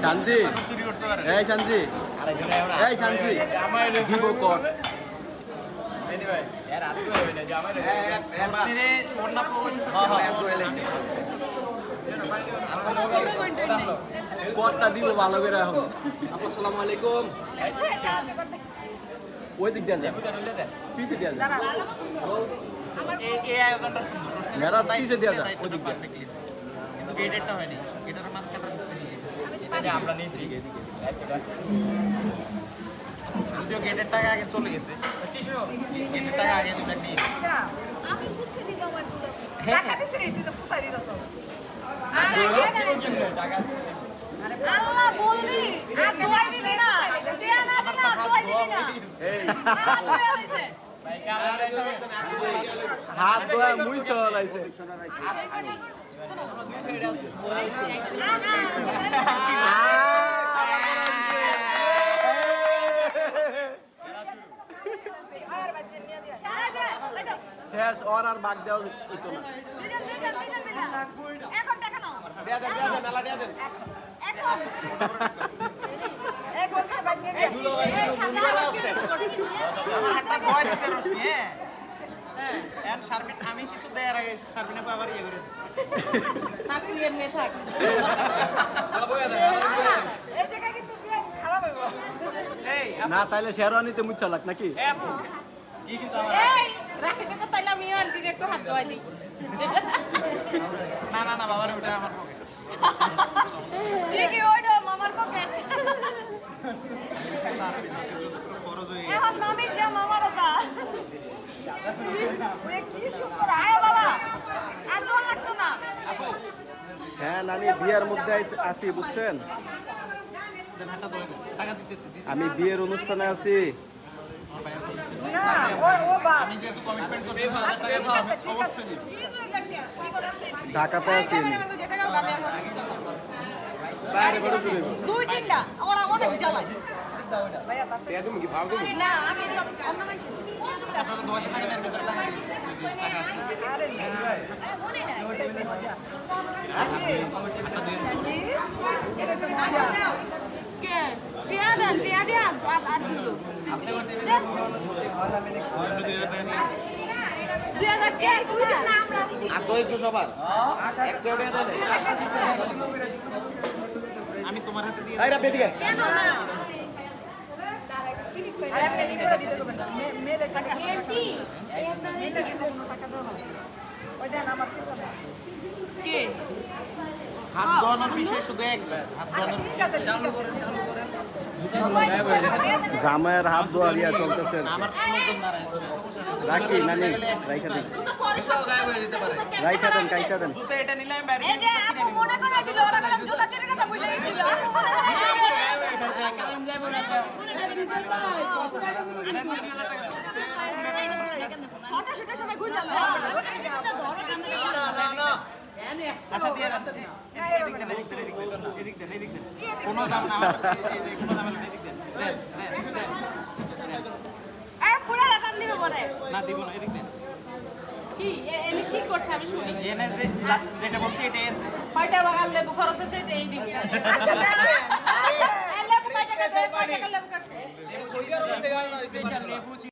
শানজি এই শানজি এই শানজি দিব কর কতটা দিব ভালো করে এখন আসসালামু আলাইকুম ওই দিক দিয়ে যান পিছে দিয়ে যান এই আয়োজনটা সুন্দর মেরা পিছে দিয়ে যান ওই দিক দিয়ে কিন্তু গেটেরটা হয়নি গেটের মাঝখানটা এটা আমরা নিয়েছি যদিও গেটের টাকা আগে চলে গেছে গেটের টাকা আগে তুমি নিয়ে আমি বুঝে দিব আমার পুরো টাকা দিছিস তুই তো পুষাই দিছস টাকা আল্লাহ বললি আর দোয়াই দিবি না দেয়া না দিনা দোয়াই দিবি না এই দোয়া দিছে হাত ধোয়া মুই চলাইছে শেষ ওর আর বাগ দেওয়া হইতো না এখন টাকা নাও এখন এই বলতে বাদ দিয়ে দে আমার হাতটা ধোয়া দিছে রশ্মি হ্যাঁ এন্ড শারমিন আমি কিছু দেয়ার আগে শারমিনে আবার ইয়ে করে দিছি থাক তুই এমনি থাক এই জায়গায় কিন্তু বিয়ে খারাপ হইব এই না তাইলে শেরওয়ানিতে মুই চালাক নাকি আপু টিস্যু তো আমার এই রাখিটা তো তাইলে আমি আন্টির একটু হাত ধোয়াই দিই না না না বাবার ওটা আমার পকেট ঠিকই ওইটা মামার পকেট খরচ হয়ে এখন মামির যা মামার ওটা ওই কি সুন্দর আয় বাবা আর দোয়া লাগতো না আপু হ্যাঁ নানি বিয়ের মধ্যে আছি বুঝছেন দেন হাতটা ধরে দেন টাকা দিতেছি আমি বিয়ের অনুষ্ঠানে আছি না ও বাপ আমি যেহেতু কমিটমেন্ট করছি 1000 টাকা অবশ্যই দিই ঢাকাতে আছি আমি দুই তিনটা ওরা অনেক জ্বালায় ভাইয়া তাতে না আমি অন্য মানুষ আপনারা 2000 টাকা এর ভিতরে টাকা দিন টাকা আসছে আরে মনে নাই শান্তি এটা তো মজা কে পিয়া দেন আর দিল আপনি করতে 2000 টাকা দিন 2000 কে তুই জানা আমরা আর দইছো সবার একটা টাকা দেন আমি তোমার হাতে দিয়ে কেন না আরে আপনি কি করে দিতে হবে না মেরে টাকা এমপি মেরে কিন্তু কোনো টাকা দাও না ওই দেন আমার পিছনে কে হাত ধোয়ানোর বিষয় শুধু একবার হাত আচ্ছা ধোয়ানোর ঠিক আছে চালু জামাইয়ের হাত ধোয়া দিয়া চলতেছে আমার প্রয়োজন না রাখি নানি রাইখা দেন রাইখা দেন কাইখা দেন জুতো এটা নিলে আমি বাইরে এই যে আপু মনে করে দিল ওরা গেলাম জুতা চুরি কথা বুঝে গেছিল আপু মনে করে ফটো শুটের সময় ঘুরে গেল আচ্ছা দিয়ে দেন এদিক দেন এদিক দেন কোনো ঝামেলা আমার এই কোনো ঝামেলা এদিক দেন দেন দেন এই পুরা রাতার নিবে পরে না দিব না এদিক দেন কি এনে কি করছ আমি শুনি এনে যে যেটা বলছি এটাই আছে কয়টা বাগান লেবু খরচ আছে এটাই দিবি আচ্ছা দেন লেবু কয়টা লেবু কাটছে এটা সৌদি আরব থেকে স্পেশাল লেবু